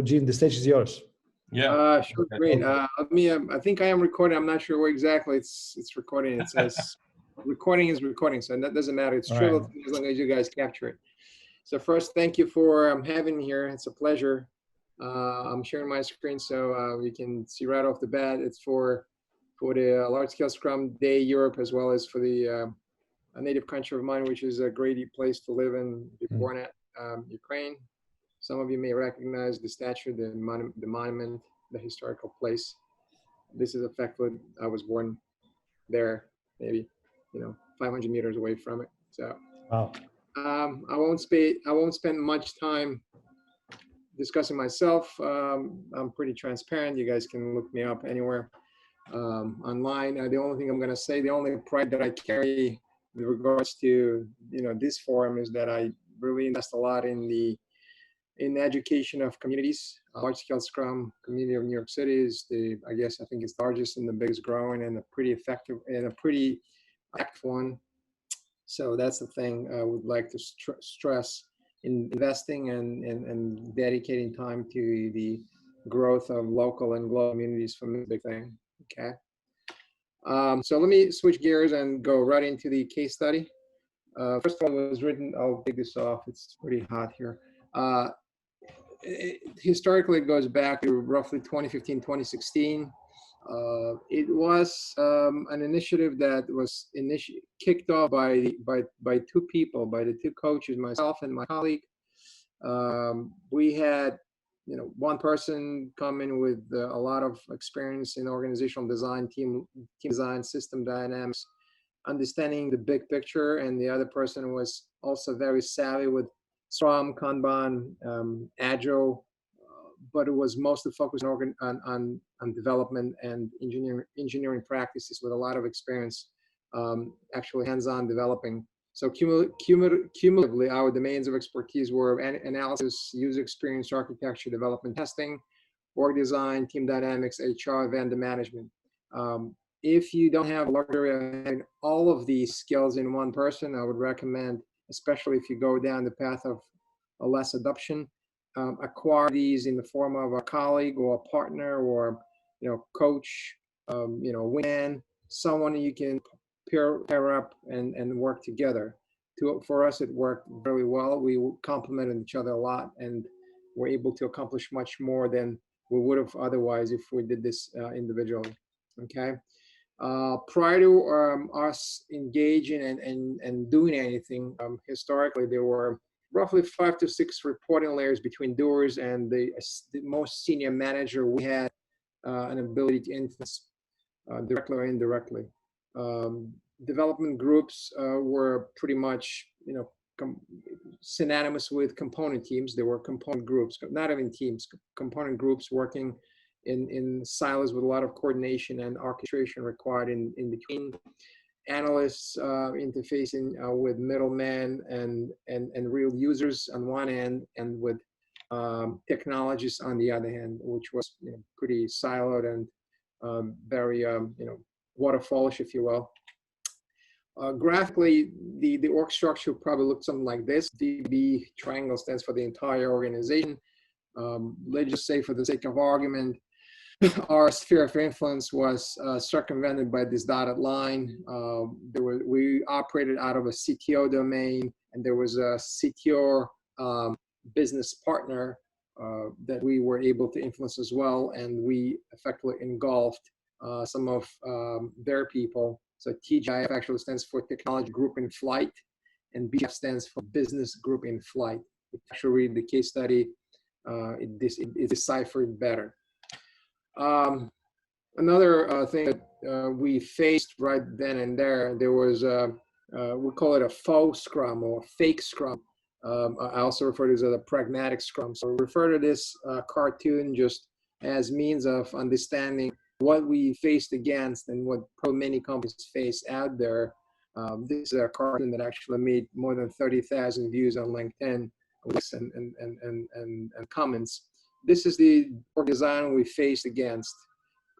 Gene, the stage is yours. Yeah. Sure, great. I think I am recording. I'm not sure where exactly it's recording. It says recording is recording, so that doesn't matter. It's trivial Right. as long as you guys capture it. So first, thank you for having me here. It's a pleasure. I'm sharing my screen so you can see right off the bat. It's for the Large Scale Scrum Day Europe, as well as for the a native country of mine, which is a great place to live in, be born at, Ukraine. Some of you may recognize the statue, the monument, the historical place. This is effectively, I was born there, maybe, 500 meters away from it. So Wow. I won't spend much time discussing myself. I'm pretty transparent. You guys can look me up anywhere online. The only thing I'm going to say, the only pride that I carry with regards to this forum is that I really invest a lot in the education of communities. Large Scale Scrum community of New York City is I think it's largest and the biggest growing and a pretty effective and a pretty active one. So that's the thing I would like to stress in investing and dedicating time to the growth of local and global communities from the big thing. Okay. So let me switch gears and go right into the case study. First of all, it was written, I'll take this off, it's pretty hot here. Historically, it goes back to roughly 2015, 2016. It was an initiative that was kicked off by two people, by the two coaches, myself and my colleague. We had one person come in with a lot of experience in organizational design, team design, system dynamics, understanding the big picture, and the other person was also very savvy with Scrum, Kanban, Agile, but it was mostly focused on development and engineering practices with a lot of experience, actually hands-on developing. So cumulatively, our domains of expertise were analysis, user experience, architecture, development, testing, org design, team dynamics, HR, vendor management. If you don't have the luxury of having all of these skills in one person, I would recommend, especially if you go down the path of a less adoption, acquire these in the form of a colleague or a partner or coach, wingman, someone you can pair up and work together. For us, it worked really well. We complemented each other a lot and were able to accomplish much more than we would have otherwise if we did this individually. Okay. Prior to us engaging and doing anything, historically, there were roughly 5 to 6 reporting layers between doers, and the most senior manager, we had an ability to influence directly or indirectly. Development groups were pretty much, synonymous with component teams. There were component groups, not even teams, component groups working in silos with a lot of coordination and orchestration required in between. Analysts interfacing with middlemen and real users on one end, and with technologists on the other hand, which was pretty siloed and very waterfallish, if you will. Graphically, the org structure probably looked something like this. DB triangle stands for the entire organization. Let's just say, for the sake of argument, our sphere of influence was circumvented by this dotted line. We operated out of a CTO domain, and there was a CTO business partner that we were able to influence as well, and we effectively engulfed some of their people. So TGIF actually stands for Technology Group in Flight, and BGF stands for Business Group in Flight. If you actually read the case study, it deciphered better. Another thing that we faced right then and there was, we call it a faux Scrum or fake Scrum. I also refer to this as a pragmatic Scrum. So we refer to this cartoon just as means of understanding what we faced against and what probably many companies face out there. This is a cartoon that actually made more than 30,000 views on LinkedIn and comments. This is the org design we faced against.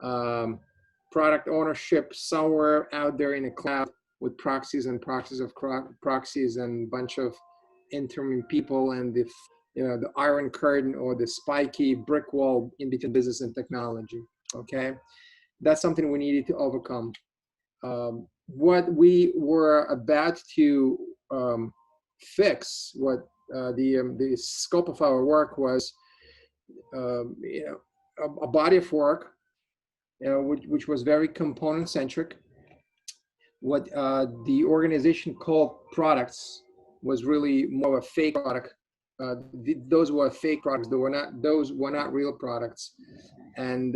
Product ownership somewhere out there in the cloud with proxies and proxies of proxies and a bunch of interim people, and the the iron curtain or the spiky brick wall in between business and technology. Okay, that's something we needed to overcome. What we were about to fix, what the scope of our work was, a body of work, which was very component centric. What the organization called products was really more of a fake product. Those were fake products. Those were not real products. And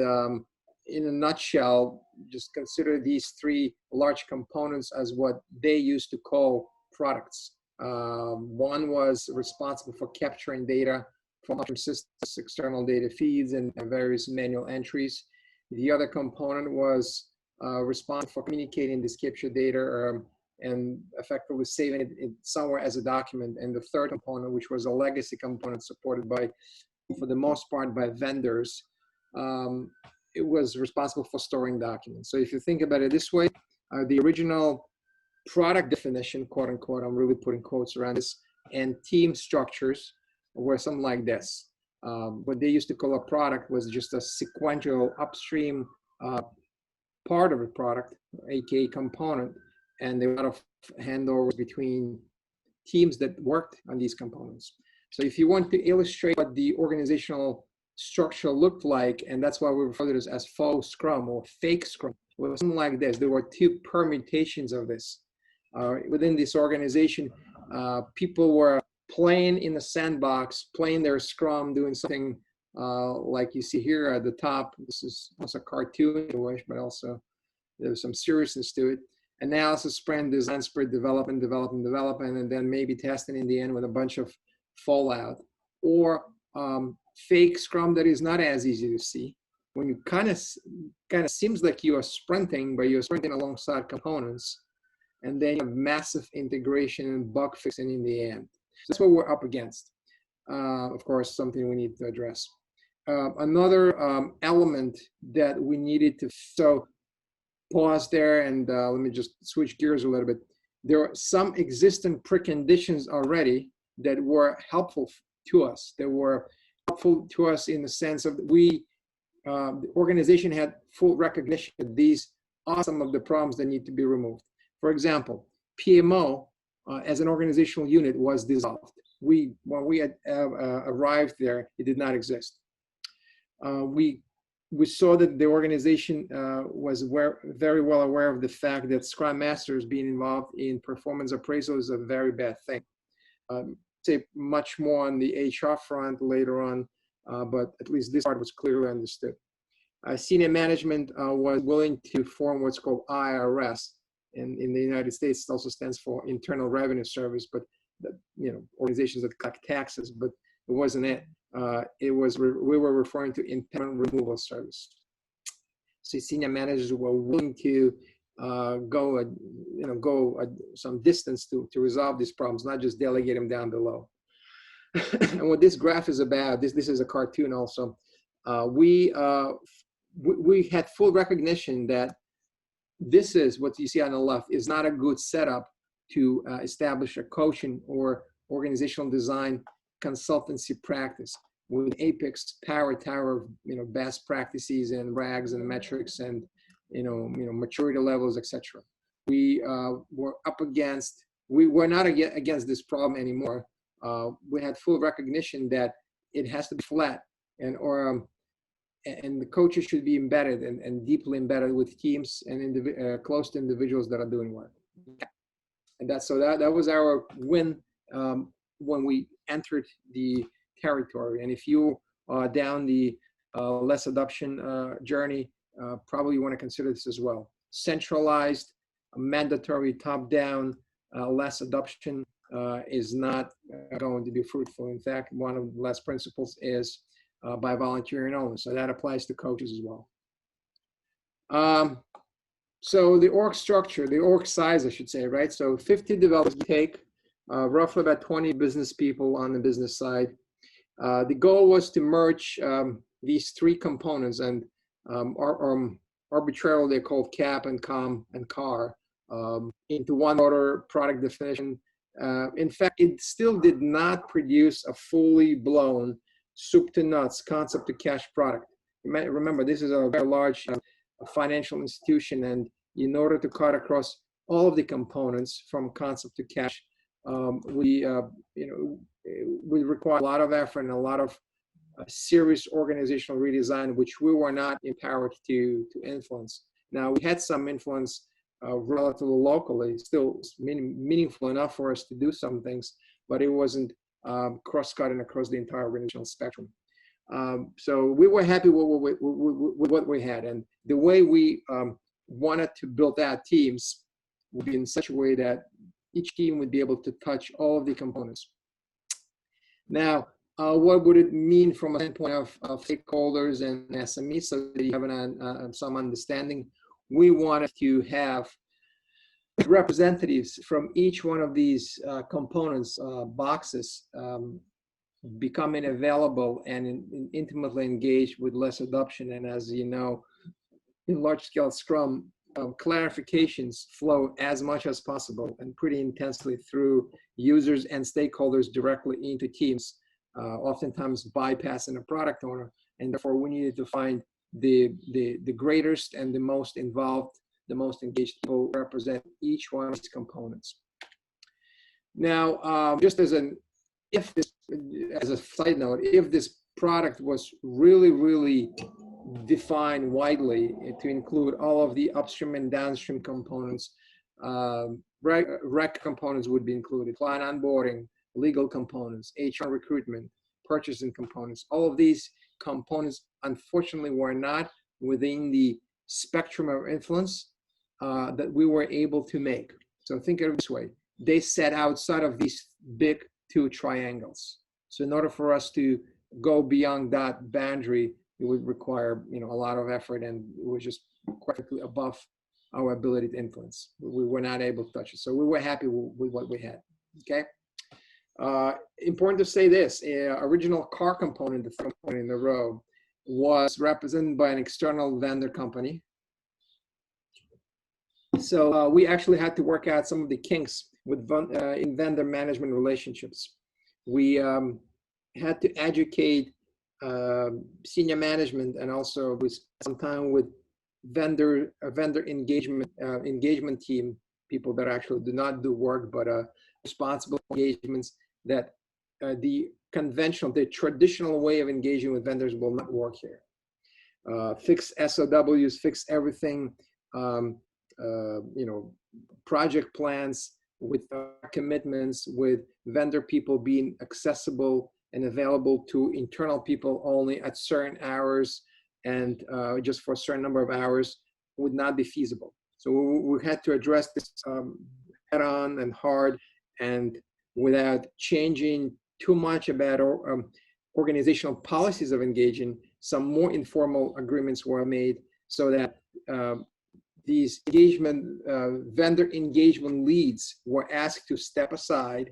in a nutshell, just consider these three large components as what they used to call products. One was responsible for capturing data from systems, external data feeds, and various manual entries. The other component was responsible for communicating this captured data and effectively saving it somewhere as a document. And the third component, which was a legacy component supported by, for the most part, by vendors, it was responsible for storing documents. So if you think about it this way, the original product definition, quote unquote, I'm really putting quotes around this, and team structures were something like this. What they used to call a product was just a sequential upstream part of a product, aka component, and there were a lot of handovers between teams that worked on these components. So if you want to illustrate what the organizational structure looked like, and that's why we refer to this as faux Scrum or fake Scrum, it was something like this. There were two permutations of this. Within this organization, people were playing in the sandbox, playing their Scrum, doing something like you see here at the top. This is also a cartoon, but also there's some seriousness to it. Analysis, sprint, design, sprint, development, and then maybe testing in the end with a bunch of fallout. Or fake Scrum that is not as easy to see. When you kind of seems like you are sprinting, but you're sprinting alongside components, and then you have massive integration and bug fixing in the end. So that's what we're up against. Of course, something we need to address. Another element that we needed to, so pause there and let me just switch gears a little bit. There are some existing preconditions already that were helpful to us. They were helpful to us in the sense of the organization had full recognition that these are some of the problems that need to be removed. For example, PMO as an organizational unit was dissolved. When we had arrived there, it did not exist. We saw that the organization was very well aware of the fact that Scrum Masters being involved in performance appraisal is a very bad thing. Say much more on the HR front later on, but at least this part was clearly understood. Senior management was willing to form what's called IRS. In the United States, it also stands for Internal Revenue Service, but organizations that collect taxes, but it wasn't it. We were referring to impairment removal service. So senior managers were willing to go some distance to resolve these problems, not just delegate them down below. And what this graph is about, this is a cartoon also. We had full recognition that this is what you see on the left is not a good setup to establish a coaching or organizational design consultancy practice with Apex power tower of best practices and rags and metrics and maturity levels, etc. We were not against this problem anymore. We had full recognition that it has to be flat and the coaches should be embedded and deeply embedded with teams and close to individuals that are doing work. And that was our win when we entered the territory. And if you are down the LeSS adoption journey, probably you want to consider this as well. Centralized, mandatory, top-down LeSS adoption is not going to be fruitful. In fact, one of the LeSS principles is by volunteering only. So that applies to coaches as well. So the org structure, the org size, I should say, right? So 50 developers take, roughly about 20 business people on the business side. The goal was to merge these three components, and arbitrarily they're called CAP and COM and CAR, into one order product definition, In fact, it still did not produce a fully blown soup to nuts, concept to cash product. Remember, this is a very large financial institution, and in order to cut across all of the components from concept to cash, we require a lot of effort and a lot of serious organizational redesign, which we were not empowered to influence. Now, we had some influence relatively locally, still meaningful enough for us to do some things, but it wasn't cross-cutting across the entire organizational spectrum. So we were happy with what we had, and the way we wanted to build out teams would be in such a way that each team would be able to touch all of the components. Now, what would it mean from a standpoint of stakeholders and SMEs, so that you have some understanding? We wanted to have representatives from each one of these components, boxes, becoming available and intimately engaged with LeSS adoption. And as you know, in large-scale Scrum, clarifications flow as much as possible and pretty intensely through users and stakeholders directly into teams, oftentimes bypassing a product owner. And therefore, we needed to find the greatest and the most involved, the most engaged people represent each one of these components. Now, just as a side note, if this product was really defined widely to include all of the upstream and downstream components, rec components would be included, client onboarding, legal components, HR and recruitment, purchasing components. All of these components, unfortunately, were not within the spectrum of influence that we were able to make. So think of it this way: they sat outside of these big two triangles. So in order for us to go beyond that boundary, it would require a lot of effort, and it was just quite above our ability to influence. We were not able to touch it. So we were happy with what we had. Okay. Important to say this: original car component, the third component in the row, was represented by an external vendor company. So we actually had to work out some of the kinks with in vendor management relationships. We had to educate senior management, and also with some time with vendor engagement team, people that actually do not do work but responsible engagements, that the traditional way of engaging with vendors will not work here. Fix SOWs, fix everything. Project plans with commitments, with vendor people being accessible and available to internal people only at certain hours and just for a certain number of hours would not be feasible. So we had to address this head on and hard, and without changing too much about organizational policies of engaging. Some more informal agreements were made so that these vendor engagement leads were asked to step aside,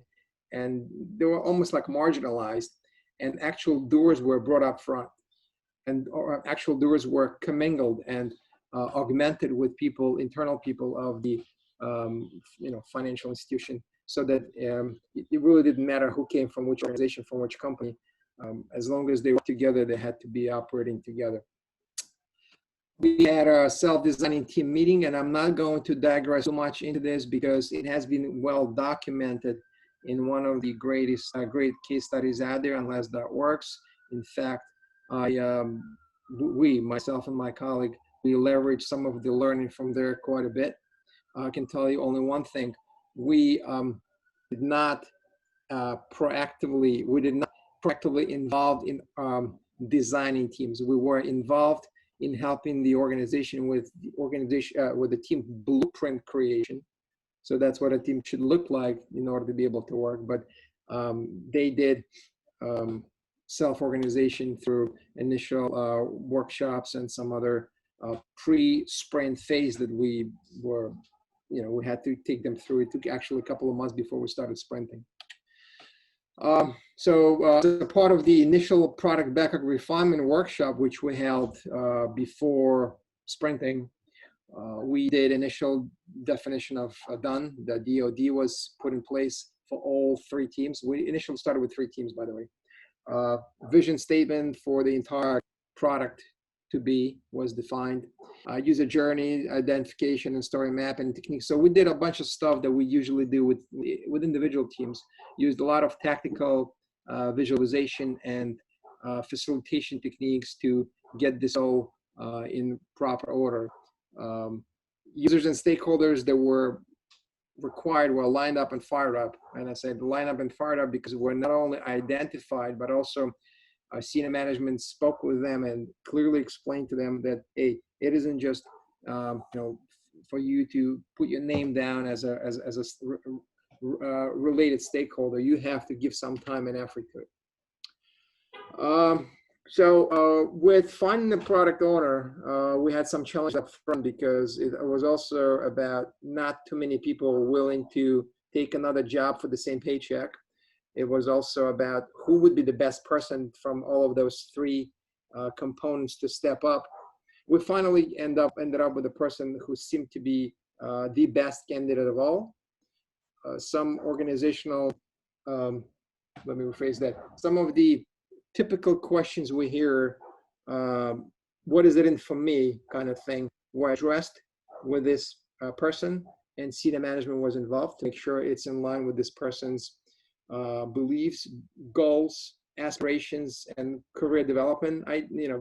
and they were almost like marginalized, and actual doers were brought up front, and actual doers were commingled and augmented with internal people of the financial institution, so that it really didn't matter who came from which organization, from which company. As long as they were together, they had to be operating together. We had a self-designing team meeting, and I'm not going to digress too much into this because it has been well documented in one of the great case studies out there, unless that works. In fact, myself and my colleague, we leveraged some of the learning from there quite a bit. I can tell you only one thing: we did not proactively involved in designing teams. We were involved in helping the organization with the team blueprint creation. So that's what a team should look like in order to be able to work. But they did self-organization through initial workshops and some other pre-sprint phase that we had to take them through. It took actually a couple of months before we started sprinting. So as a part of the initial product backlog refinement workshop, which we held before sprinting, we did initial definition of done. The DOD was put in place. for all 3 teams. We initially started with 3 teams, by the way. Vision statement for the entire product to be was defined. User journey identification and story mapping techniques. So we did a bunch of stuff that we usually do with individual teams. Used a lot of tactical visualization and facilitation techniques to get this all in proper order. Users and stakeholders that were required were lined up and fired up. And I said line up and fired up because we're not only identified, but also senior management spoke with them and clearly explained to them that, hey, it isn't just for you to put your name down as a related stakeholder. You have to give some time and effort to it. With finding the product owner, we had some challenges up front because it was also about not too many people willing to take another job for the same paycheck. It was also about who would be the best person from all of those 3 components to step up. We finally ended up with a person who seemed to be the best candidate of all. Some organizational, let me rephrase that. Some of the typical questions we hear, what is it in for me kind of thing, were addressed with this person, and senior management was involved to make sure it's in line with this person's beliefs, goals, aspirations, and career development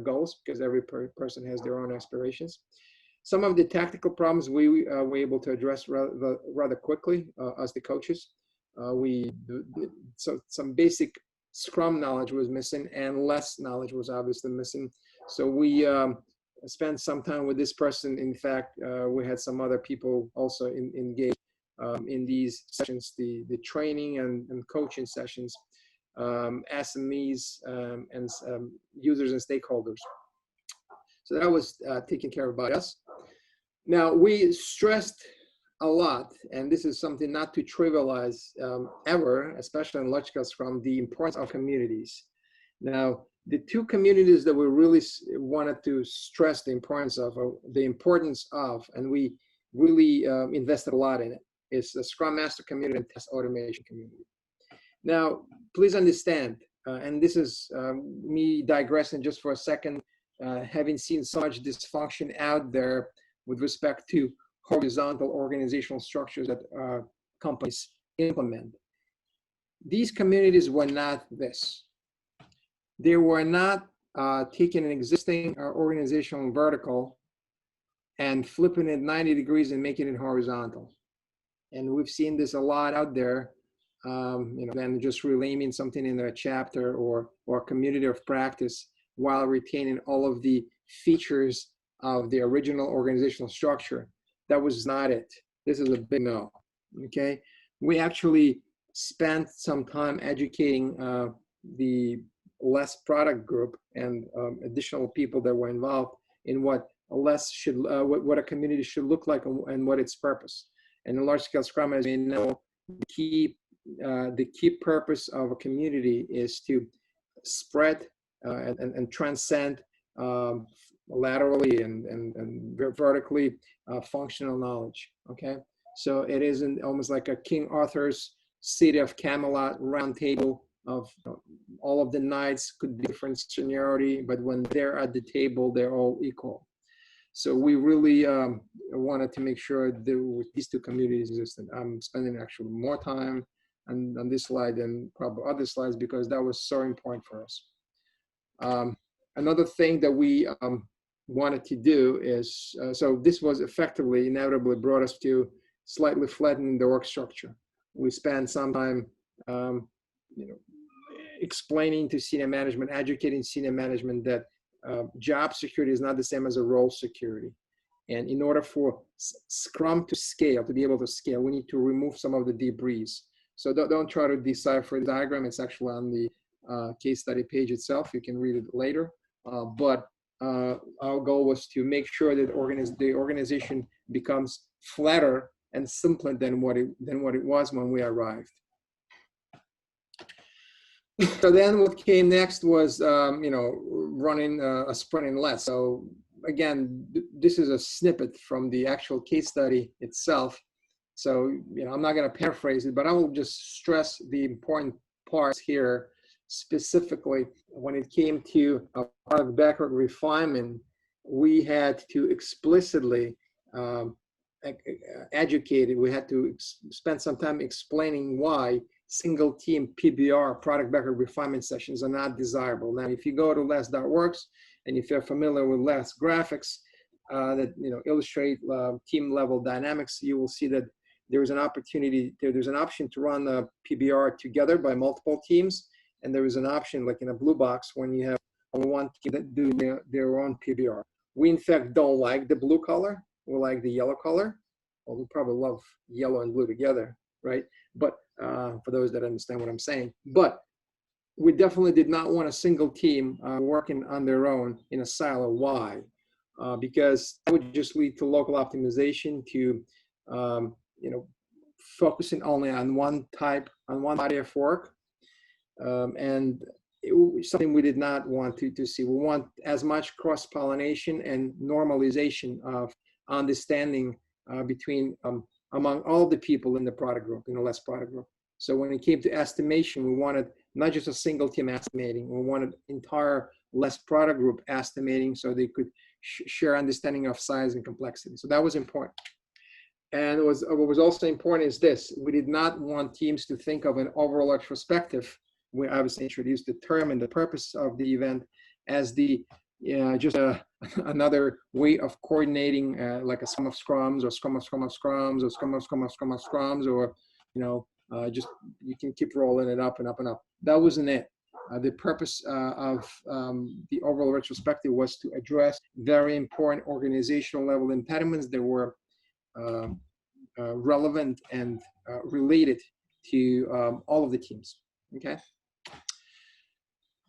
goals, because every person has their own aspirations. Some of the tactical problems we were able to address rather quickly as the coaches. So some basic Scrum knowledge was missing, and LeSS knowledge was obviously missing. So we spent some time with this person. In fact, we had some other people also engaged in these sessions, the training and coaching sessions, SMEs and users and stakeholders. So that was taken care of by us. Now, we stressed a lot, and this is something not to trivialize ever, especially in large-scale Scrum, the importance of communities. Now, the 2 communities that we really wanted to stress the importance of, and we really invested a lot in it, is the Scrum Master community and Test Automation community. Now, please understand, and this is me digressing just for a second, having seen so much dysfunction out there with respect to horizontal organizational structures that companies implement. These communities were not this. They were not taking an existing organizational vertical and flipping it 90 degrees and making it horizontal. And we've seen this a lot out there, and just renaming something in a chapter or community of practice while retaining all of the features of the original organizational structure. That was not it. This is a big no, okay? We actually spent some time educating the LeSS product group and additional people that were involved in what a LeSS should, what a community should look like and what its purpose. And in large-scale Scrum, as we know, the key purpose of a community is to spread and transcend laterally and vertically functional knowledge, okay? So it isn't almost like a King Arthur's City of Camelot round table of all of the knights could be different seniority, but when they're at the table, they're all equal. So we really wanted to make sure that these 2 communities existed. I'm spending actually more time on this slide than probably other slides because that was so important for us. Another thing that we wanted to do is, so this was effectively, inevitably brought us to slightly flattening the org structure. We spent some time, explaining to senior management, educating senior management that job security is not the same as a role security. And in order for Scrum to scale, to be able to scale, we need to remove some of the debris. So don't try to decipher the diagram. It's actually on the case study page itself. You can read it later. But our goal was to make sure that the organization becomes flatter and simpler than what it was when we arrived. So then what came next was, running a sprint in LeSS. So again, this is a snippet from the actual case study itself. So, I'm not going to paraphrase it, but I will just stress the important parts here. Specifically, when it came to product backward refinement, we had to explicitly educate it. We had to spend some time explaining why single team PBR, product backward refinement sessions, are not desirable. Now, if you go to LeSS.works, and if you're familiar with LeSS graphics that illustrate team level dynamics, you will see that there's an opportunity, there's an option to run the PBR together by multiple teams, and there is an option, like in a blue box, when you have only one team that do their own PBR. We in fact don't like the blue color. We like the yellow color. Well, we probably love yellow and blue together, right? But for those that understand what I'm saying, but we definitely did not want a single team working on their own in a silo. Why? Because that would just lead to local optimization, to focusing only on one body of work, and it was something we did not want to see. We want as much cross-pollination and normalization of understanding between among all the people in the product group, in the LeSS product group. So when it came to estimation, we wanted not just a single team estimating, we wanted entire LeSS product group estimating, so they could share understanding of size and complexity. So that was important. And what was also important is this: we did not want teams to think of an overall retrospective. We obviously introduced the term and the purpose of the event as just another way of coordinating, like a scrum of scrums, or scrum of scrum of scrums, or scrum of scrum of scrum of scrums, or just you can keep rolling it up and up and up. That wasn't it. The purpose of the overall retrospective was to address very important organizational level impediments that were relevant and related to all of the teams. Okay.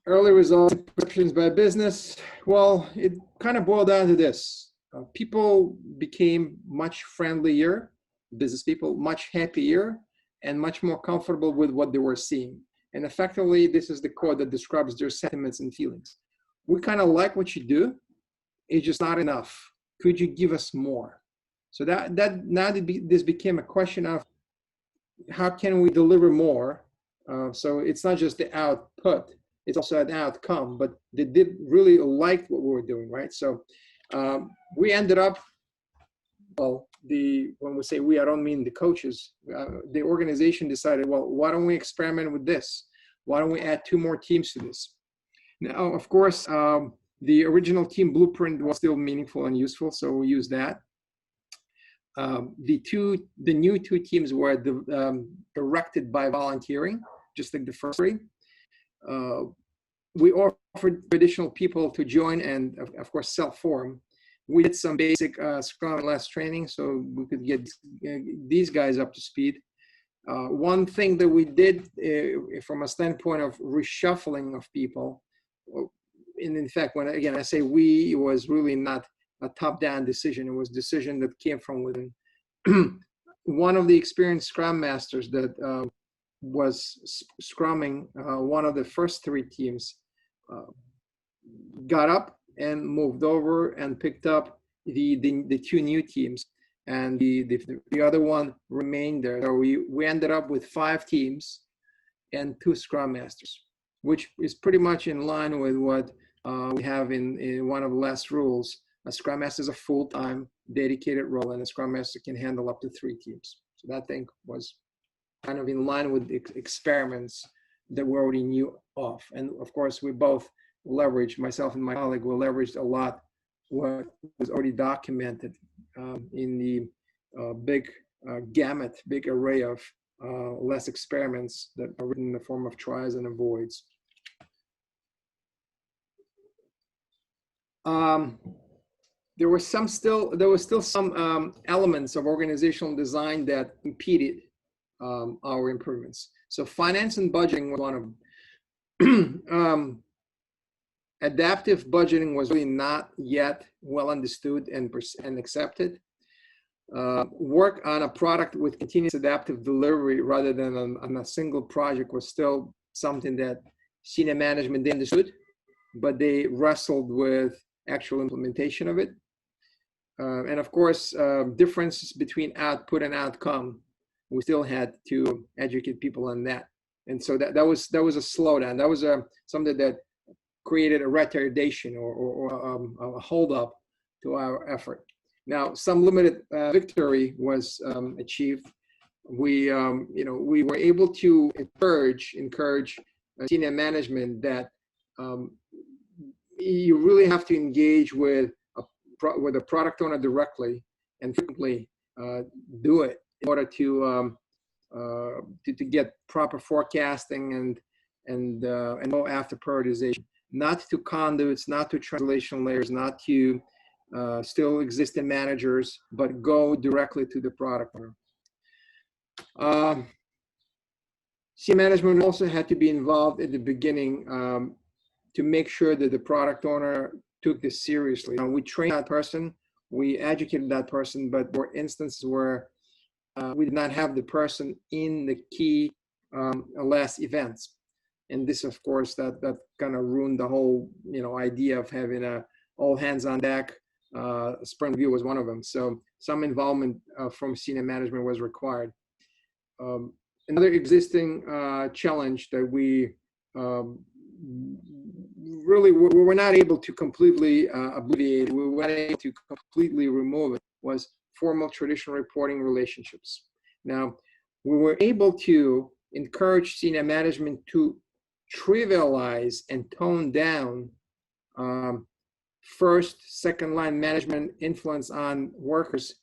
Early results and perceptions by business. Well, it kind of boiled down to this. People became much friendlier, business people, much happier, and much more comfortable with what they were seeing. And effectively, this is the quote that describes their sentiments and feelings. We kind of like what you do. It's just not enough. Could you give us more? So this became a question of how can we deliver more? So it's not just the output, it's also an outcome, but they did really like what we were doing, right? So we ended up, well, when we say we, I don't mean the coaches, the organization decided, well, why don't we experiment with this? Why don't we add 2 more teams to this? Now, of course, the original team blueprint was still meaningful and useful, so we used that. The new 2 teams were directed by volunteering, just like the first 3. We offered additional people to join and, of course, self-form. We did some basic Scrum and LeSS training so we could get these guys up to speed. One thing that we did from a standpoint of reshuffling of people, and in fact, when again I say we, it was really not a top-down decision. It was a decision that came from within. One of the experienced Scrum Masters that was scrumming one of the first 3 teams got up and moved over and picked up the 2 new teams, and the other one remained there. So we ended up with 5 teams and 2 Scrum Masters, which is pretty much in line with what we have in one of the last rules. A Scrum Master is a full-time dedicated role, and a Scrum Master can handle up to 3 teams. So that thing was kind of in line with the experiments that we already knew of. And of course, we both leveraged, myself and my colleague, we leveraged a lot what was already documented in the big array of LeSS experiments that are written in the form of tries and avoids. There was still some elements of organizational design that impeded our improvements. So finance and budgeting was one of them. Adaptive budgeting was really not yet well understood and accepted. Work on a product with continuous adaptive delivery rather than on a single project was still something that senior management they understood, but they wrestled with actual implementation of it. And of course, differences between output and outcome. We still had to educate people on that. And so that was a slowdown. That was something that created a retardation or a holdup to our effort. Now, some limited victory was achieved. We were able to encourage senior management that you really have to engage with a product owner directly and frequently do it in order to get proper forecasting and go after prioritization. Not to conduits, not to translation layers, not to still existing managers, but go directly to the product owner. Senior management also had to be involved at the beginning to make sure that the product owner took this seriously. We trained that person, we educated that person, but there were instances where we did not have the person in the key last events. And this, of course, that kind of ruined the whole idea of having a all hands on deck. Sprint review was one of them. So some involvement from senior management was required. Another existing challenge that we really were not able to completely alleviate, we were not able to completely remove it, was formal traditional reporting relationships. Now, we were able to encourage senior management to trivialize and tone down first, second line management influence on workers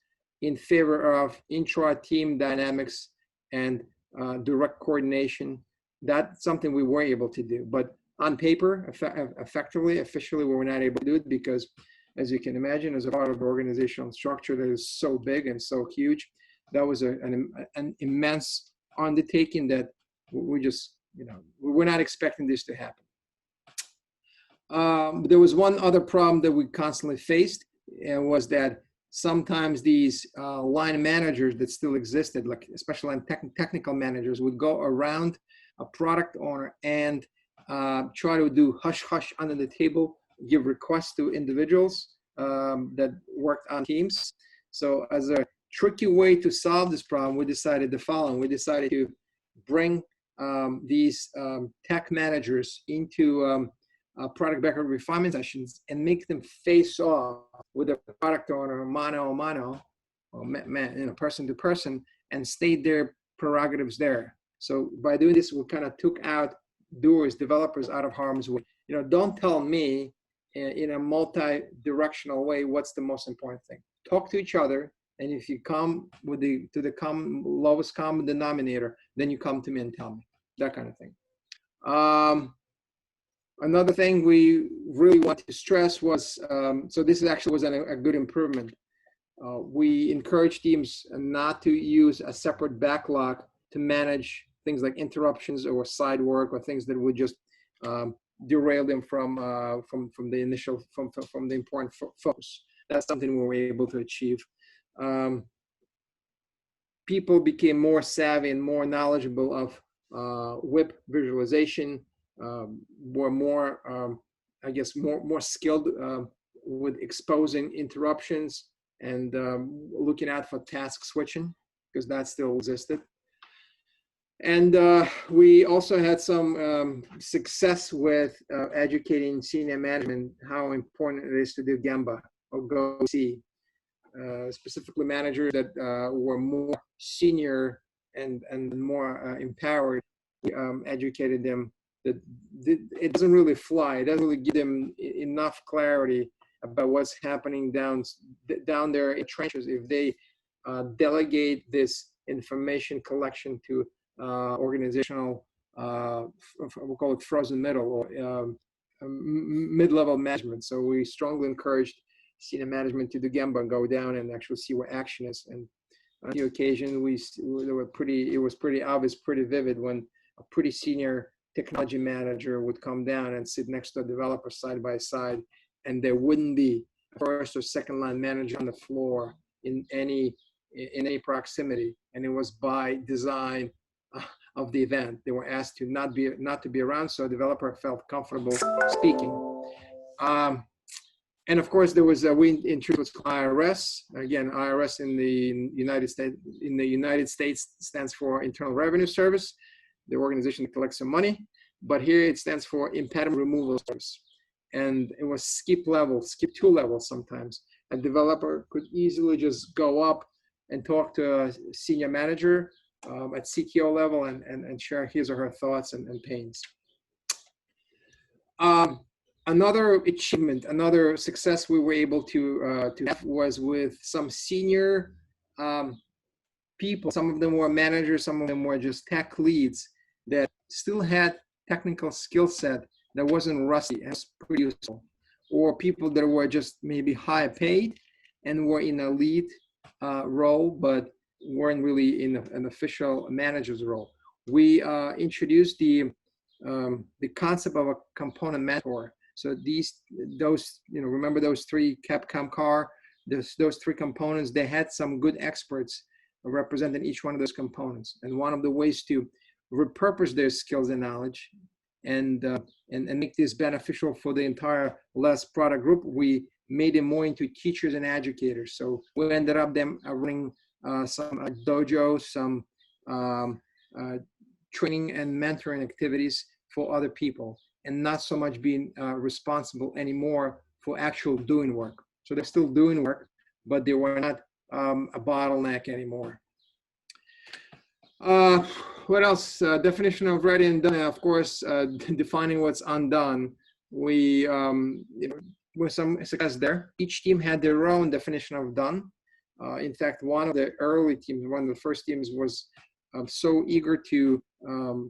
in favor of intra-team dynamics and direct coordination. That's something we were able to do, but on paper, effectively, officially, we were not able to do it because, as you can imagine, as a part of the organizational structure that is so big and so huge, that was an immense undertaking that we just, we were not expecting this to happen. There was one other problem that we constantly faced, and was that sometimes these line managers that still existed, like especially technical managers, would go around a product owner and try to do hush-hush under the table, give requests to individuals that worked on teams. So as a tricky way to solve this problem, we decided the following. We decided to bring these tech managers into product backlog refinement sessions and make them face off with a product owner mano a mano, or person to person, and state their prerogatives there. So by doing this, we kind of took out developers out of harm's way. Don't tell me in a multi-directional way what's the most important thing. Talk to each other, and if you come with the lowest common denominator, then you come to me and tell me, that kind of thing. Another thing we really want to stress was, so this actually was a good improvement. We encourage teams not to use a separate backlog to manage things like interruptions or side work or things that would just derail them from the initial, from the important focus. That's something we were able to achieve. People became more savvy and more knowledgeable of WIP visualization, were more, I guess, more skilled with exposing interruptions and looking out for task switching, because that still existed. And we also had some success with educating senior management how important it is to do Gemba or Go See. Specifically managers that were more senior and more empowered. We educated them that it doesn't really fly. It doesn't really give them enough clarity about what's happening down there in trenches if they delegate this information collection to organizational, we'll call it frozen middle or mid-level management. So we strongly encouraged senior management to do Gemba and go down and actually see where action is. And on the occasion, it was pretty obvious, pretty vivid when a pretty senior technology manager would come down and sit next to a developer side by side, and there wouldn't be a first or second line manager on the floor in any proximity. And it was by design of the event. They were asked to not to be around, so a developer felt comfortable speaking. And of course, there was we introduced IRS. Again, IRS in the United States. In the United States stands for Internal Revenue Service, the organization that collects some money. But here it stands for Impediment Removal Service, and it was skip 2 levels sometimes. A developer could easily just go up and talk to a senior manager at CTO level and share his or her thoughts and pains. Another achievement, another success we were able to have was with some senior people. Some of them were managers, some of them were just tech leads that still had technical skill set that wasn't rusty and was pretty useful, or people that were just maybe high paid and were in a lead role, but weren't really in an official manager's role. We introduced the concept of a component mentor. So those, remember those 3 Capcom car, those 3 components, they had some good experts representing each one of those components. And one of the ways to repurpose their skills and knowledge and make this beneficial for the entire LeSS product group, we made them more into teachers and educators. So we ended up them running some dojos, some training and mentoring activities for other people, and not so much being responsible anymore for actual doing work. So they're still doing work, but they were not a bottleneck anymore. What else? Definition of ready and done. Of course, defining what's undone. We with some success there. Each team had their own definition of done. In fact, one of the early teams, one of the first teams, was so eager to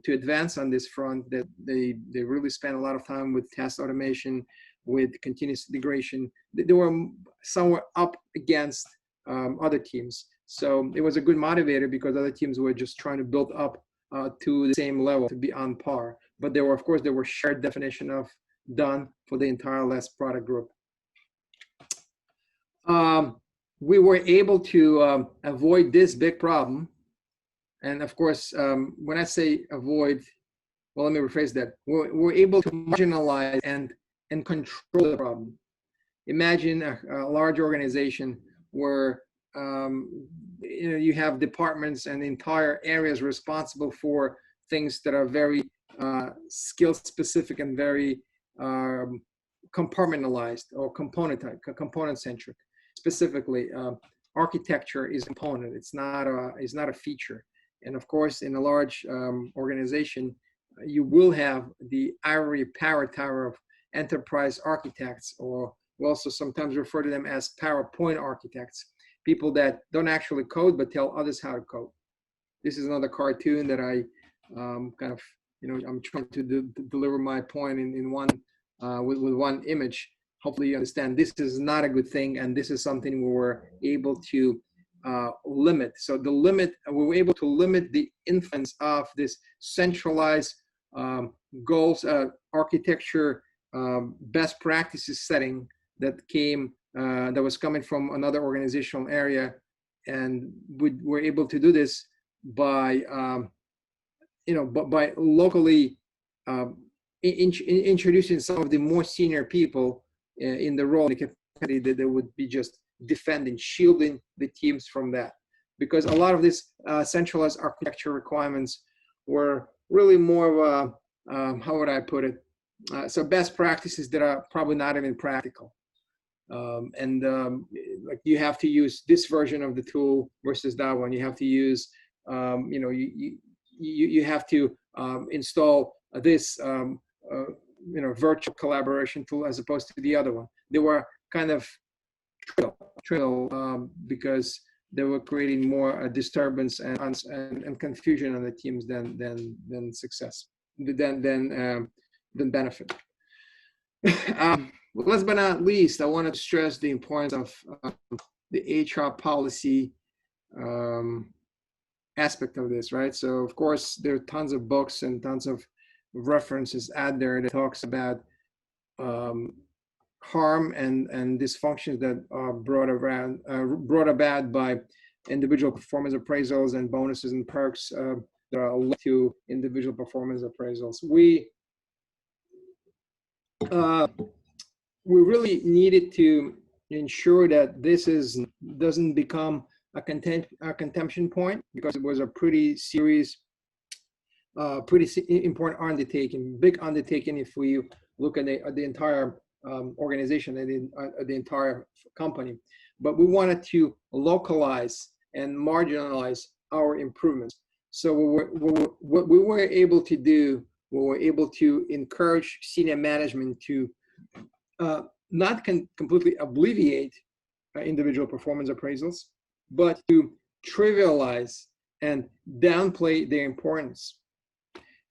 advance on this front that they really spent a lot of time with test automation, with continuous integration. They were somewhere up against other teams. So it was a good motivator because other teams were just trying to build up to the same level, to be on par. But there were shared definition of done for the entire LeSS product group. We were able to avoid this big problem. And of course, when I say avoid, well, let me rephrase that. We're able to marginalize and control the problem. Imagine a large organization where you have departments and entire areas responsible for things that are very skill specific and very compartmentalized or component centric. Specifically, architecture is a component. It's not a feature. And of course, in a large organization, you will have the ivory tower of enterprise architects, or we also sometimes refer to them as PowerPoint architects, people that don't actually code but tell others how to code. This is another cartoon that I I'm trying to deliver my point in one with one image. Hopefully you understand this is not a good thing, and this is something we were able to limit. So we were able to limit the influence of this centralized goals architecture best practices setting that was coming from another organizational area, and we were able to do this by by locally introducing some of the more senior people in the role, in the capacity that they would be just defending, shielding the teams from that. Because a lot of these centralized architecture requirements were really more of a, how would I put it? So best practices that are probably not even practical. Like you have to use this version of the tool versus that one. You have to use, you have to install this, virtual collaboration tool as opposed to the other one. They were kind of trivial because they were creating more disturbance and confusion on the teams than success, than benefit. Last but not least, I want to stress the importance of the HR policy aspect of this, right? So of course there are tons of books and tons of references out there that talks about harm and dysfunctions that are brought about by individual performance appraisals and bonuses and perks that are linked to individual performance appraisals. we really needed to ensure that this doesn't become a contention point, because it was a pretty serious, important undertaking, big undertaking if we look at the entire organization and the entire company. But we wanted to localize and marginalize our improvements. So what we were able to do, we were able to encourage senior management to not completely alleviate individual performance appraisals, but to trivialize and downplay their importance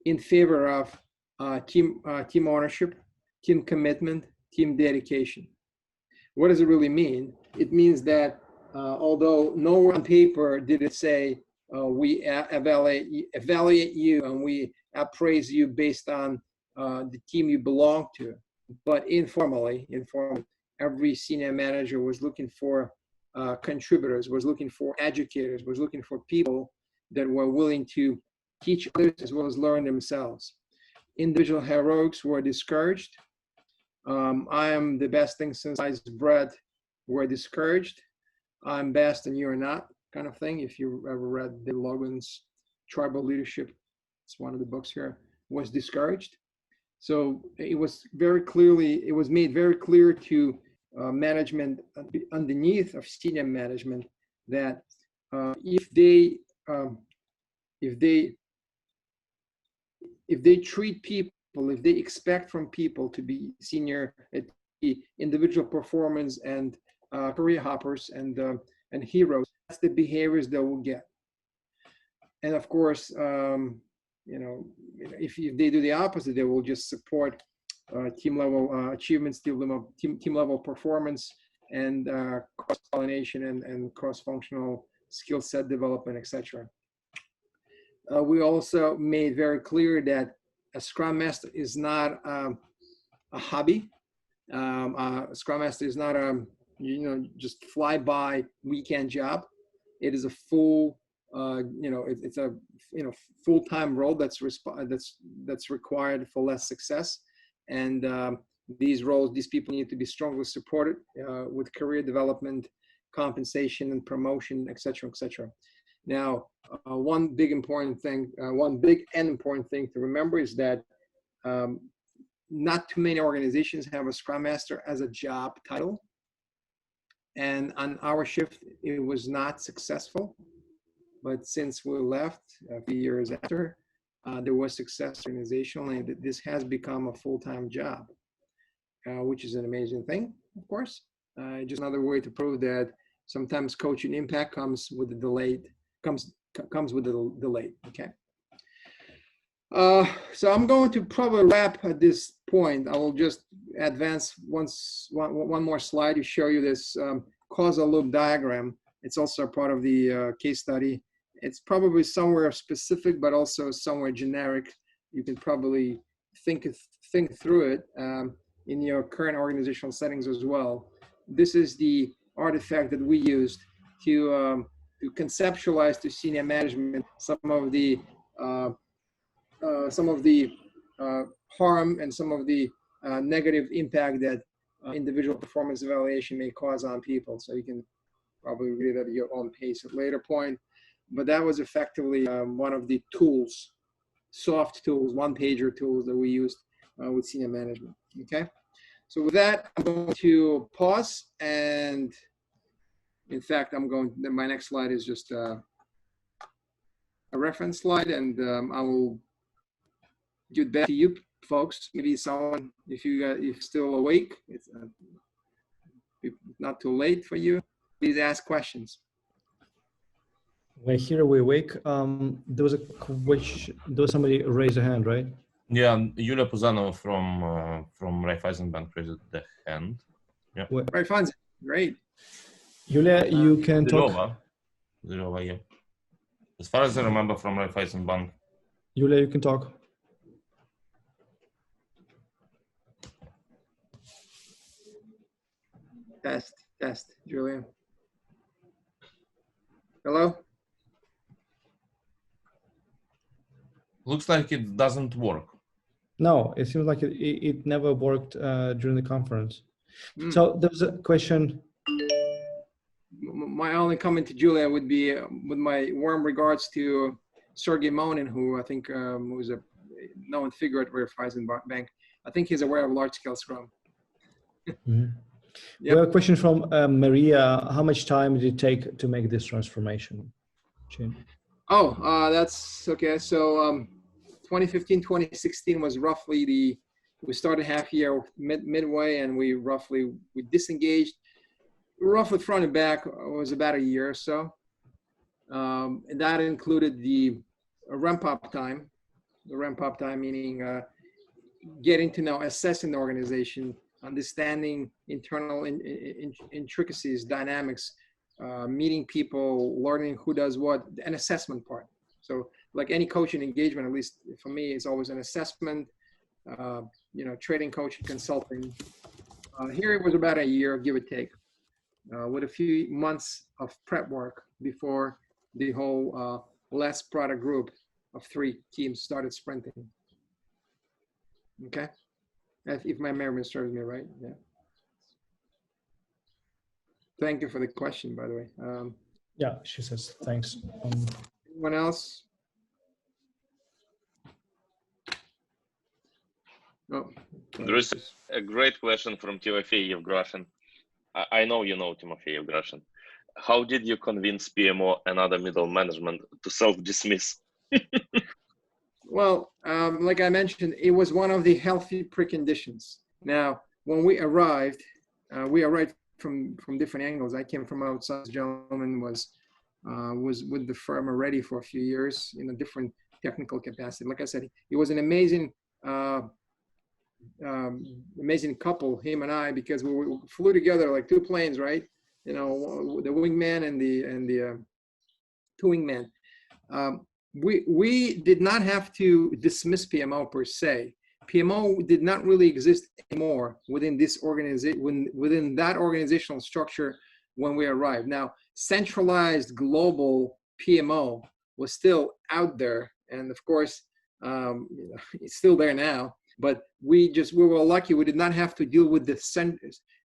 in favor of team ownership, team commitment, team dedication. What does it really mean? It means that although nowhere on paper did it say we evaluate you and we appraise you based on the team you belong to, but informally, every senior manager was looking for contributors, was looking for educators, was looking for people that were willing to teach others as well as learn themselves. Individual heroics were discouraged. I am the best thing since sliced bread were discouraged. I'm best and you're not, kind of thing. If you ever read David Logan's Tribal Leadership, it's one of the books here, was discouraged. So it was made very clear to management underneath of senior management that if they treat people, if they expect from people to be senior at individual performance and career hoppers and heroes, that's the behaviors they will get. And of course, if they do the opposite, they will just support team level achievements, team level performance, and cross-pollination and cross-functional skill set development, etc. We also made very clear that a Scrum Master is not a hobby. A Scrum Master is not a just fly-by weekend job. It is a full it's a full-time role that's required for LeSS success, and these people need to be strongly supported with career development, compensation, and promotion, etc., etc. Now, one big and important thing to remember is that not too many organizations have a Scrum Master as a job title, and on our shift, it was not successful. But since we left a few years after, there was success organizationally. This has become a full-time job, which is an amazing thing, of course. Just another way to prove that sometimes coaching impact comes with the delayed, okay? So I'm going to probably wrap at this point. I will just advance one more slide to show you this causal loop diagram. It's also a part of the case study. It's probably somewhere specific, but also somewhere generic. You can probably think through it in your current organizational settings as well. This is the artifact that we used to conceptualize to senior management some of the harm and some of the negative impact that individual performance evaluation may cause on people. So you can probably read it at your own pace at a later point. But that was effectively one of the tools, soft tools, one-pager tools that we used with senior management, okay? So with that, I'm going to pause, and in fact, my next slide is just a reference slide, and I will give it back to you folks. Maybe someone, if you're still awake, it's not too late for you, please ask questions. When here we wake, there was a question. There was somebody raise a hand, right? Yeah, Yulia Puzanova from Raiffeisen Bank raised the hand. Yeah. Raiffeisen, great. Yulia, you can talk. Zilova, yeah. As far as I remember from Raiffeisen Bank. Yulia, you can talk. Test, Julia. Hello? Looks like it doesn't work. No, it seems like it never worked during the conference. So there was a question. My only comment to Julia would be with my warm regards to Sergey Monin, who I think was a known figure at Raiffeisen Bank. I think he's aware of large-scale Scrum. Mm-hmm. Yep. We have a question from Maria. How much time did it take to make this transformation? Jim? Oh, that's okay. So 2015, 2016 was roughly we started half year midway, and we disengaged roughly front and back was about a year or so. And that included the ramp up time. The ramp up time meaning getting to know, assessing the organization, understanding internal intricacies, dynamics, meeting people, learning who does what, an assessment part. So like any coaching engagement, at least for me, it's always an assessment, trading, coaching, consulting. Here it was about a year, give or take, with a few months of prep work before the whole LeSS product group of 3 teams started sprinting. Okay, if my memory serves me right, yeah. Thank you for the question, by the way. Yeah, she says thanks. Anyone else? Oh, There is a great question from Timofey Yevgrashin. I know you know Timofey Yevgrashin. How did you convince PMO and other middle management to self-dismiss? Well, like I mentioned, it was one of the healthy preconditions. Now, when we arrived from different angles. I came from outside. This gentleman was with the firm already for a few years in a different technical capacity. Like I said, he was an amazing couple, him and I, because we flew together like 2 planes, right? You know, the wingman and the 2 wingmen. We did not have to dismiss PMO per se. PMO did not really exist anymore within this organization, within that organizational structure when we arrived. Now, centralized global PMO was still out there, and of course, it's still there now. But we were lucky; we did not have to deal with the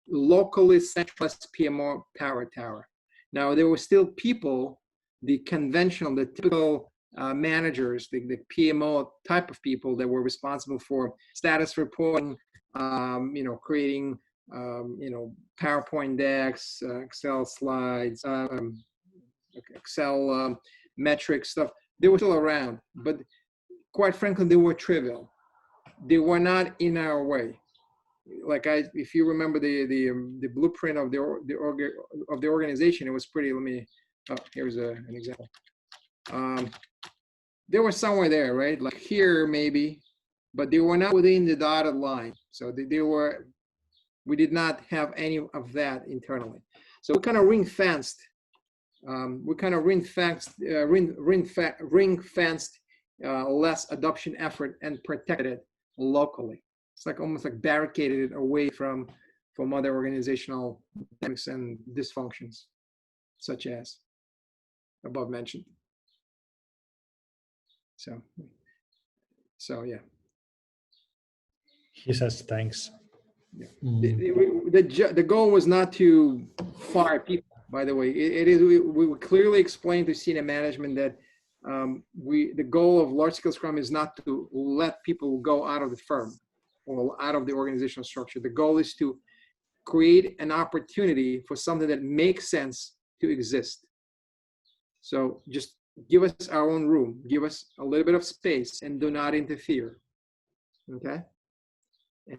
locally centralized PMO power tower. Now, there were still people, the conventional, the typical managers, the PMO type of people that were responsible for status reporting, creating, PowerPoint decks, Excel slides, Excel metrics stuff. They were still around, but quite frankly, they were trivial. They were not in our way. Like if you remember the blueprint of the organization, it was pretty. Here's an example. They were somewhere there, right? Like here maybe, but they were not within the dotted line. So we did not have any of that internally. So we kind of ring-fenced. Ring-fenced LeSS adoption effort and protected it locally. It's like almost like barricaded it away from other organizational dynamics and dysfunctions, such as above mentioned. So yeah. He says thanks. Yeah. The goal was not to fire people, by the way. We clearly explained to senior management that the goal of large-scale Scrum is not to let people go out of the firm or out of the organizational structure. The goal is to create an opportunity for something that makes sense to exist. So just give us our own room, give us a little bit of space, and do not interfere. Okay.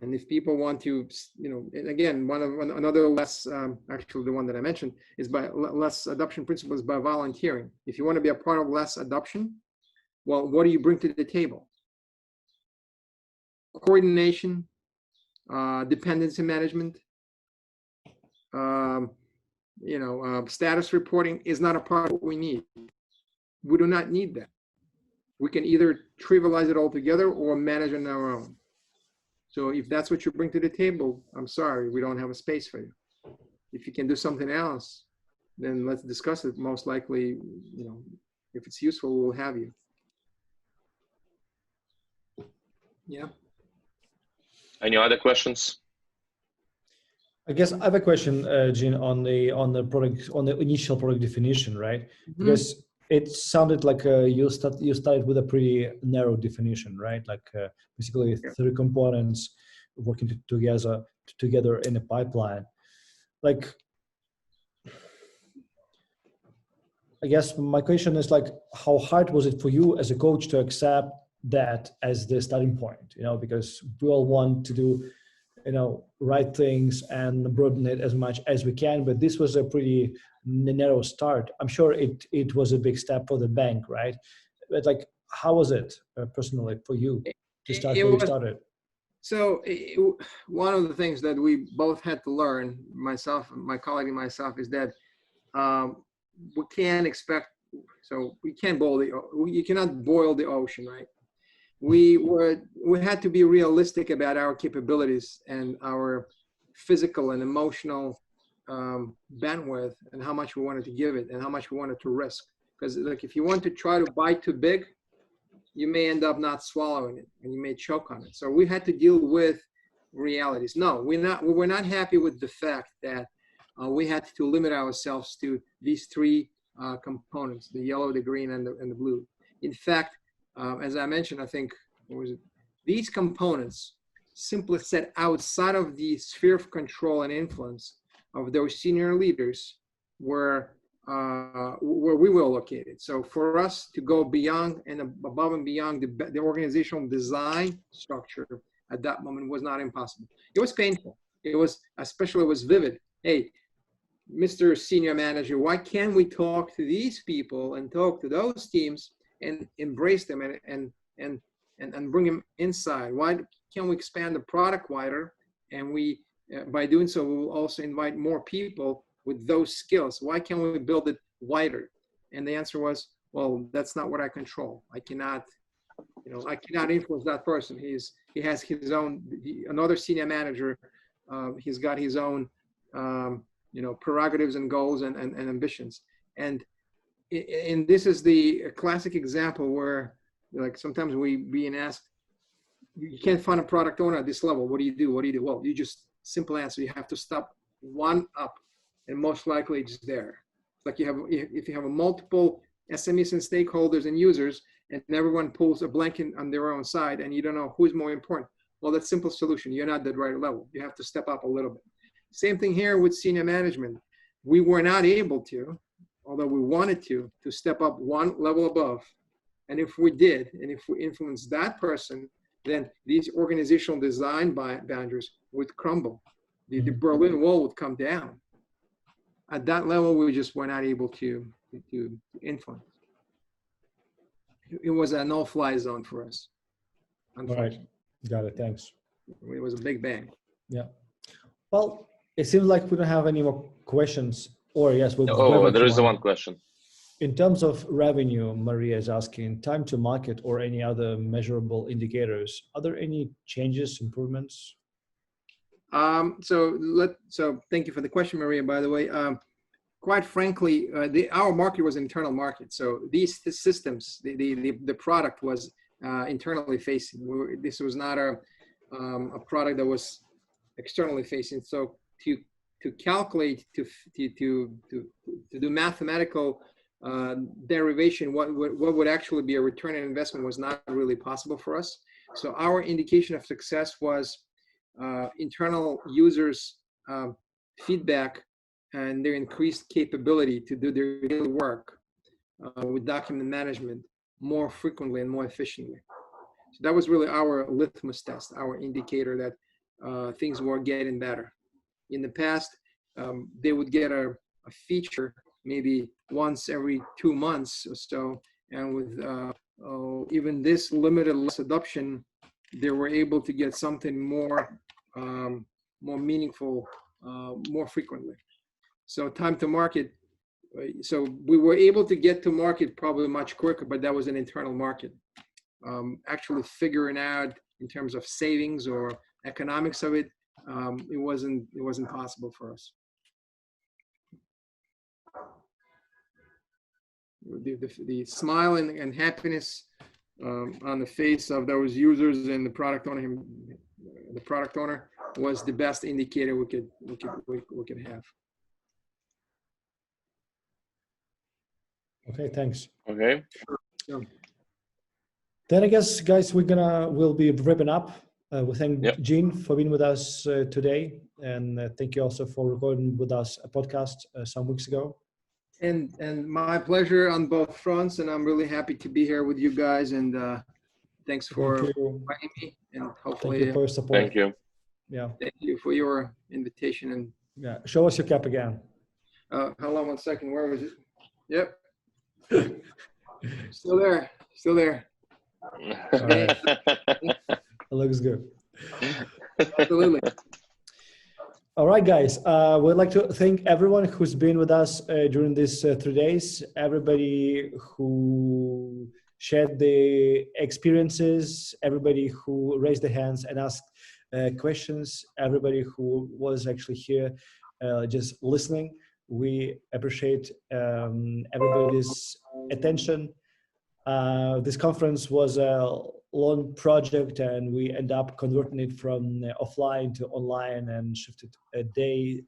And if people want to, and again, another LeSS, actually the one that I mentioned is by LeSS adoption principles by volunteering. If you want to be a part of LeSS adoption, well, what do you bring to the table? Coordination, dependency management, status reporting is not a part of what we need. We do not need that. We can either trivialize it altogether or manage on our own. So if that's what you bring to the table, I'm sorry, we don't have a space for you. If you can do something else, then let's discuss it. Most likely, if it's useful, we'll have you. Yeah. Any other questions? I guess I have a question, Jean, on the initial product definition, right? Mhm. Because it sounded like you started with a pretty narrow definition, right? Like basically Yeah. 3 components working together in a pipeline. Like, I guess my question is like, how hard was it for you as a coach to accept that as the starting point? You know, because we all want to do, you know, right things and broaden it as much as we can, but this was a pretty narrow start. I'm sure it was a big step for the bank, right? But like, how was it personally for you to start It where you was started? so. One of the things that we both had to learn, myself, my colleague, and myself, is that we can't expect. So we can't you cannot boil the ocean, right? We had to be realistic about our capabilities and our physical and emotional bandwidth, and how much we wanted to give it and how much we wanted to risk. Because like, if you want to try to bite too big, you may end up not swallowing it and you may choke on it. So we had to deal with realities. No, we were not happy with the fact that we had to limit ourselves to these 3 components: the yellow, the green, and the blue. In fact, as I mentioned, I think, what was it? These components simply set outside of the sphere of control and influence of those senior leaders where we were located. So for us to go beyond and above and beyond the organizational design structure at that moment was not impossible. It was painful. It was vivid. Hey, Mr. Senior Manager, why can't we talk to these people and talk to those teams and embrace them and bring them inside? Why can't we expand the product wider? And we, by doing so, we will also invite more people with those skills. Why can't we build it wider? And the answer was, well, that's not what I control. I cannot influence that person. He has his own, another senior manager. He's got his own, prerogatives and goals and ambitions. And this is the classic example where, like, sometimes we being asked, you can't find a product owner at this level. What do you do? What do you do? Well, you just, simple answer, you have to stop one up, and most likely it's there. It's like if you have a multiple SMEs and stakeholders and users, and everyone pulls a blanket on their own side, and you don't know who's more important. Well, that's simple solution. You're not at the right level. You have to step up a little bit. Same thing here with senior management. We were not able to, although we wanted to step up one level above. And if we did, and if we influenced that person, then these organizational design boundaries would crumble. The Berlin Wall would come down. At that level, we just were not able to influence. It was a no-fly zone for us. All right, got it, thanks. It was a big bang. Yeah. Well, it seems like we don't have any more questions. Or yes, we'll there is one question. In terms of revenue, Maria is asking, time to market or any other measurable indicators, are there any changes, improvements? So thank you for the question, Maria, by the way. Quite frankly, our market was an internal market. So these systems, the product was internally facing. This was not a product that was externally facing. So to calculate, to do mathematical derivation, what would actually be a return on investment was not really possible for us. So our indication of success was internal users' feedback and their increased capability to do their daily work with document management more frequently and more efficiently. So that was really our litmus test, our indicator that things were getting better. In the past, they would get a feature maybe once every 2 months or so, and with even this limited adoption, they were able to get something more meaningful more frequently. So time to market, so we were able to get to market probably much quicker, but that was an internal market. Actually figuring out in terms of savings or economics of it, it wasn't possible for us. The smile and happiness on the face of those users and the product owner was the best indicator we could have. Okay, thanks. Okay. So, Then I guess, guys, we'll be wrapping up. We thank Yep. Gene for being with us today, and thank you also for recording with us a podcast some weeks ago. and my pleasure on both fronts, and I'm really happy to be here with you guys. And thanks for Thank you. inviting me. And Thank hopefully, you for your support. Thank you. Yeah. thank you for your invitation. And Yeah. Show us your cap again. hold on one second. Where was it? Yep. Still there. Still there. Right. It looks good. Absolutely. All right, guys. We'd like to thank everyone who's been with us during these 3 days. Everybody who shared the experiences, everybody who raised their hands and asked questions, everybody who was actually here just listening. We appreciate everybody's attention. This conference was a long project, and we end up converting it from offline to online and shifted a day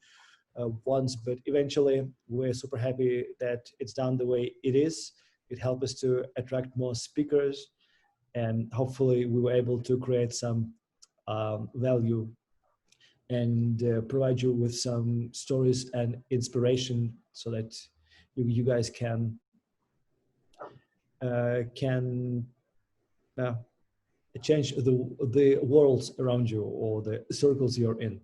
once, but eventually we're super happy that it's done the way it is. It helped us to attract more speakers, and hopefully we were able to create some value and provide you with some stories and inspiration so that you guys can change the worlds around you or the circles you're in.